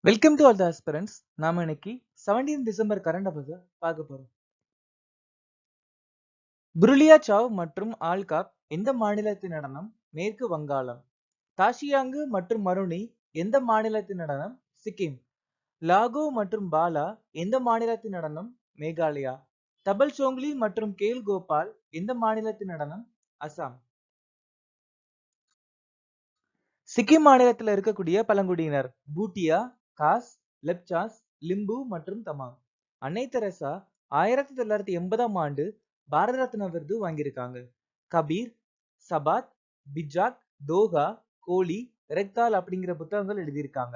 Welcome to all the aspirants. நாம இன்னைக்கு 17 December current affairs பார்க்க போறோம். புருலியா சாவ் மற்றும் ஆல்காப் எந்த மாநிலத்தின் நடனம்? மேற்கு வங்காளம். தாஷியாங்கு மற்றும் மருணி எந்த மாநிலத்தின் நடனம்? சிக்கிம். லாகோ மற்றும் பாலா எந்த மாநிலத்தின் நடனம்? மேகாலயா. தபல் சோங்லி மற்றும் கேல் கோபால் எந்த மாநிலத்தின் நடனம்? அசாம். சிக்கிம் மாநிலத்தில் இருக்கக்கூடிய பழங்குடியினர் பூட்டியா, காஸ், லெப்சாஸ், லிம்பு மற்றும் தமாங். அன்னை தெரசா 1980ஆம் ஆண்டு பாரத ரத்னா விருது வாங்கியிருக்காங்க. கபீர், சபாத், பிஜாக், தோகா, கோலி, ரெக்தால் அப்படிங்கிற புத்தகங்கள் எழுதியிருக்காங்க.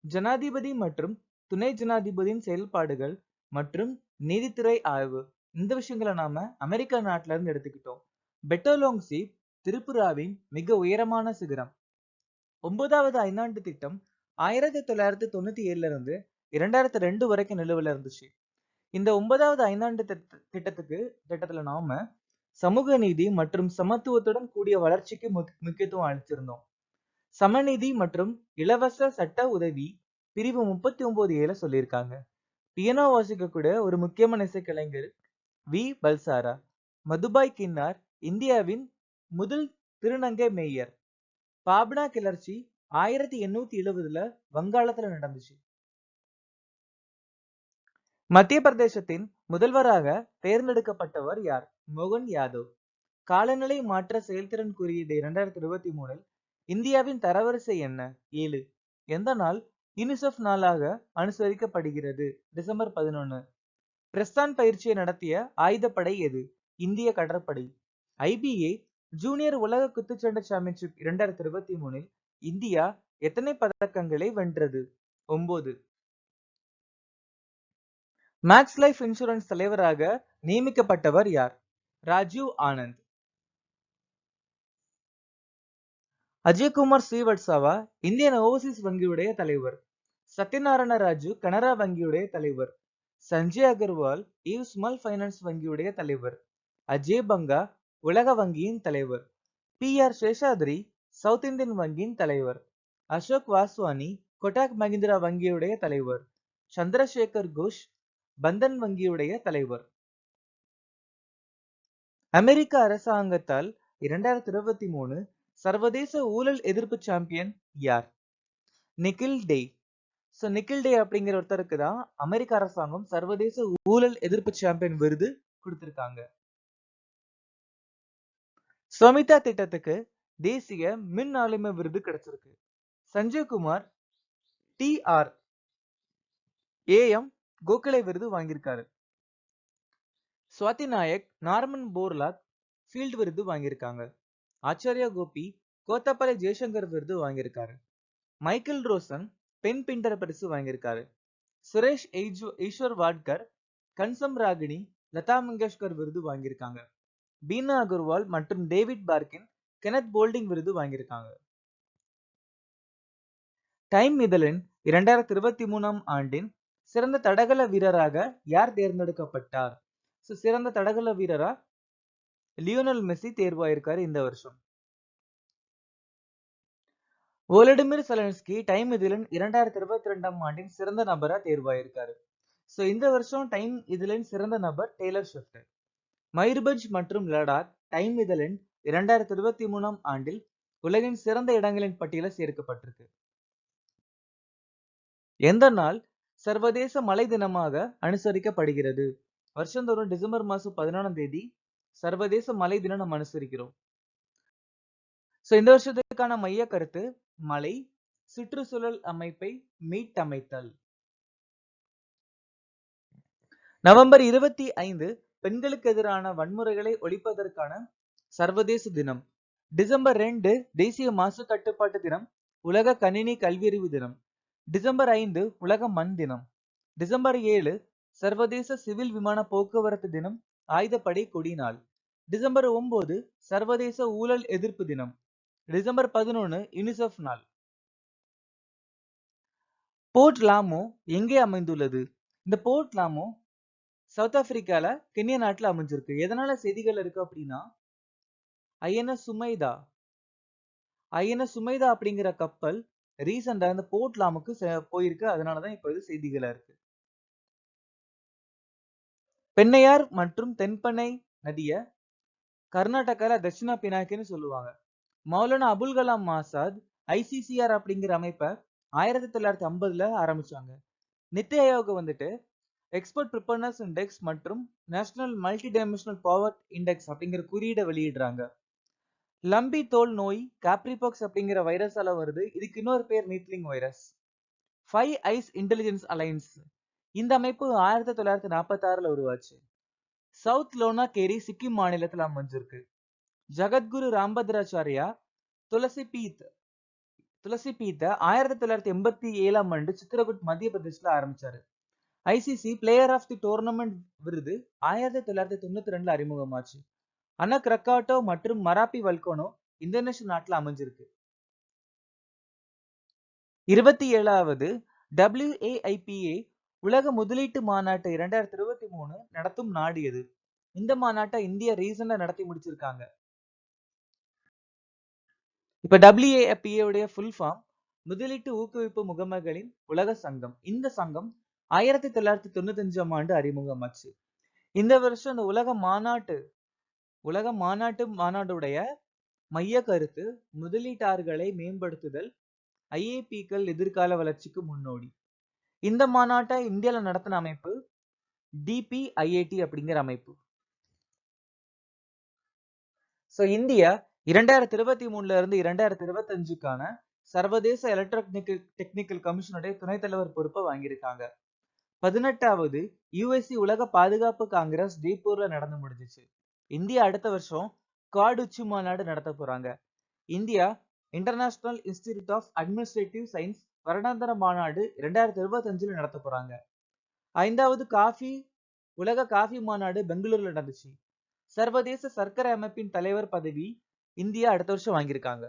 ஜனாதிபதி மற்றும் துணை ஜனாதிபதியின் செயல்பாடுகள் மற்றும் நீதித்துறை ஆய்வு, இந்த விஷயங்களை நாம அமெரிக்கா நாட்டில இருந்து எடுத்துக்கிட்டோம். பெட்டோலோங்சி திரிபுராவின் மிக உயரமான சிகரம். 9வது ஐந்தாண்டு திட்டம் 1997ல இருந்து 2002 வரைக்கும் நிலுவையில் இருந்துச்சு. இந்த 9வது ஐந்தாண்டு திட்டத்துல நாம சமூக நீதி மற்றும் சமத்துவத்துடன் கூடிய வளர்ச்சிக்கு முக்கியத்துவம் அளிச்சிருந்தோம். சமநீதி மற்றும் இலவச சட்ட உதவி பிரிவு 39A சொல்லியிருக்காங்க. பியனோ வாசிக்கக்கூடிய ஒரு முக்கியமான இசைக்கலைஞர் வி பல்சாரா. மதுபாய் கின்னார் இந்தியாவின் முதல் திருநங்கை மேயர். பாப்னா கிளர்ச்சி 1870ல வங்காளத்துல நடந்துச்சு. மத்திய பிரதேசத்தின் முதல்வராக தேர்ந்தெடுக்கப்பட்டவர் யார்? மோகன் யாதவ். காலநிலை மாற்ற செயல்திறன் குறியீடு 2023 இந்தியாவின் தரவரிசை என்ன? 7. எந்த நாள் யூனிசெஃப் நாளாக அனுசரிக்கப்படுகிறது? டிசம்பர் 11. பிரஸ்தான் பயிற்சியை நடத்திய ஆயுதப்படை எது? இந்திய கடற்படை. IBA ஜூனியர் உலக குத்துச்சண்டை சாம்பியன்ஷிப் 2023 இந்தியா எத்தனை பதக்கங்களை வென்றது? 9. மேக்ஸ் லைஃப் இன்சூரன்ஸ் தலைவராக நியமிக்கப்பட்டவர் யார்? ராஜீவ் ஆனந்த். அஜய்குமார் ஸ்ரீவத்சவா இந்தியன் ஓவர்சீஸ் வங்கியுடைய தலைவர். சத்யநாராயண ராஜு கனரா வங்கியுடைய தலைவர். சஞ்சய் அகர்வால் ஈவ் ஸ்மால் பைனான்ஸ் வங்கியுடைய தலைவர். அஜய் பங்கா உலக வங்கியின் தலைவர். PR சேஷாத்ரி சவுத் இந்தியன் வங்கியின் தலைவர். அசோக் வாஸ்வானி கொட்டாக் மஹிந்திரா வங்கியுடைய தலைவர். சந்திரசேகர் கோஷ் பந்தன் வங்கியுடைய தலைவர். அமெரிக்க அரசாங்கத்தால் 2023 சர்வதேச ஊழல் எதிர்ப்பு சாம்பியன் யார்? நிக்கில் டே. நிக்கில் டே அப்படிங்கிற ஒருத்தருக்கு தான் அமெரிக்க அரசாங்கம் சர்வதேச ஊழல் எதிர்ப்பு சாம்பியன் விருது கொடுத்திருக்காங்க. ஸ்வமிதா திட்டத்துக்கு தேசிய மின் ஆளுமை விருது கிடைச்சிருக்கு. சஞ்சய்குமார் TRAM கோகலே விருது வாங்கியிருக்காரு. Swati Nayak Norman Borlaug field விருது வாங்கியிருக்காங்க. ஆச்சாரியா கோபி கோத்தப்பள்ளி ஜெய்சங்கர் விருது வாங்கியிருக்காரு. மைக்கேல் ரோசன் பெண் பிண்டர் பரிசு வாங்கியிருக்காரு. சுரேஷ் ஈஸ்வர் வாட்கர் கன்சம் ராகினி லதா மங்கேஷ்கர் விருது வாங்கியிருக்காங்க. பீனா அகர்வால் மற்றும் டேவிட் பார்கின் கெனத் போல்டிங் விருது வாங்கியிருக்காங்க. டைம் இதழின் 2023ஆம் ஆண்டின் சிறந்த தடகள வீரராக யார் தேர்ந்தெடுக்கப்பட்டார்? சிறந்த தடகள வீரரா லியோனல் மெஸ்ஸி தேர்வாயிருக்காரு இந்த வருஷம். வோலடிமிர் செலன்ஸ்கி டைம் இதழின் 2022ஆம் ஆண்டின் சிறந்த நபரா தேர்வாயிருக்காரு. இந்த வருஷம் டைம் இதழின் சிறந்த நபர் டெய்லர் ஸ்விஃப்ட். மயூர்பஞ்ச் மற்றும் லடாக் டைம் இதழின் 2023ஆம் ஆண்டில் உலகின் சிறந்த இடங்களின் பட்டியலில் சேர்க்கப்பட்டிருக்கு. எந்த நாள் சர்வதேச மலை தினமாக அனுசரிக்கப்படுகிறது? வருஷந்தோறும் டிசம்பர் மாசம் 11ஆம் தேதி சர்வதேச மலை தினம் நம்ம அனுசரிக்கிறோம். இந்த வருஷத்துக்கான மைய கருத்து மலை சுற்றுச்சூழல் அமைப்பை மீட்டமைத்தல். நவம்பர் 25 பெண்களுக்கு எதிரான வன்முறைகளை ஒழிப்பதற்கான சர்வதேச தினம். டிசம்பர் 2 தேசிய மாசு கட்டுப்பாட்டு தினம், உலக கணினி கல்வியறிவு தினம். டிசம்பர் 5 உலக மண் தினம். டிசம்பர் 7 சர்வதேச சிவில் விமான போக்குவரத்து தினம், ஆயுதப்படை கொடி நாள். டிசம்பர் 9 சர்வதேச ஊழல் எதிர்ப்பு தினம். டிசம்பர் 11 யூனிசெஃப் நாள். போர்ட் லாமோ எங்கே அமைந்துள்ளது? இந்த போர்ட் லாமோ சவுத் ஆப்பிரிக்கால கென்யா நாட்டுல அமைஞ்சிருக்கு. எதனால செய்திகள் இருக்கு அப்படின்னா INS சுமைதா அப்படிங்கிற கப்பல் ரீசெண்டா இந்த போர்ட்லாமுக்கு போயிருக்கு. அதனாலதான் இப்ப இது செய்திகளா இருக்கு. பெண்ணையார் மற்றும் தென்பெண்ணை நதிய கர்நாடகால தட்சிணா பினாக்கின்னு சொல்லுவாங்க. மௌலானா அபுல் கலாம் ஆசாத் ஐசிசிஆர் அப்படிங்கிற அமைப்பை 1950ல ஆரம்பிச்சாங்க. நித்தி ஆயோக் வந்துட்டு எக்ஸ்பர்ட் ப்ரிப்பேர்னஸ் இண்டெக்ஸ் மற்றும் national multi dimensional power index அப்படிங்கிற குறியீடை வெளியிடுறாங்க. லம்பி தோல் நோய் காப்ரிபாக்ஸ் அப்படிங்கிற வைரஸால வருது. இதுக்கு இன்னொரு பேர் needling virus. 5 eyes intelligence alliance இந்த அமைப்பு 1946ல உருவாச்சு. சவுத் லோனா கேரி சிக்கிம் மாநிலத்தில் அமைஞ்சிருக்கு. ஜகத்குரு ராம்பத்ராச்சாரியா துளசி பீத் 1987ஆம் ஆண்டு சித்திரகுட் மத்திய பிரதேசல ஆரம்பிச்சாரு. ICC player of the tournament விருது 1992ல அறிமுகமாச்சு. அனக் ரக்காட்டோ மற்றும் மராப்பி வல்கோனோ இந்தோனேஷியா நாட்டுல அமைஞ்சிருக்கு. 27வது WAIPA உலக முதலீட்டு மாநாட்டை 2023 நடத்தும் நாடு எது? இந்த மாநாட்டை இந்தியா ரீசெண்டா நடத்தி முடிச்சிருக்காங்க. இப்ப WAIPA உடைய ஃபுல் ஃபார்ம் முதலீட்டு ஊக்குவிப்பு முகமைகளின் உலக சங்கம். இந்த சங்கம் 1995ஆம் ஆண்டு அறிமுகமாச்சு. இந்த வருஷம் இந்த உலக மாநாடுடைய மைய கருத்து முதலீட்டாளர்களை மேம்படுத்துதல், ஐஏபிக்கள் எதிர்கால வளர்ச்சிக்கு முன்னோடி. இந்த மாநாட்டை இந்தியால நடத்தின அமைப்பு DPIIT அப்படிங்கிற அமைப்பு. சோ இந்தியா 2023ல இருந்து 2025க்கான சர்வதேச டெக்னிக்கல் கமிஷனுடைய துணைத் தலைவர் பொறுப்பை வாங்கியிருக்காங்க. 18வது யுஎஸ்சி உலக பாதுகாப்பு காங்கிரஸ் ஜெய்ப்பூர்ல நடந்து முடிஞ்சிச்சு. இந்தியா அடுத்த வருஷம் குவாட் உச்சி மாநாடு நடத்த போறாங்க. India international institute of administrative science வருடாந்திர மாநாடு 2025ல நடத்த போறாங்க. 5வது உலக காஃபி மாநாடு பெங்களூர்ல நடந்துச்சு. சர்வதேச சர்க்கரை அமைப்பின் தலைவர் பதவி இந்தியா அடுத்த வருஷம் வாங்கியிருக்காங்க.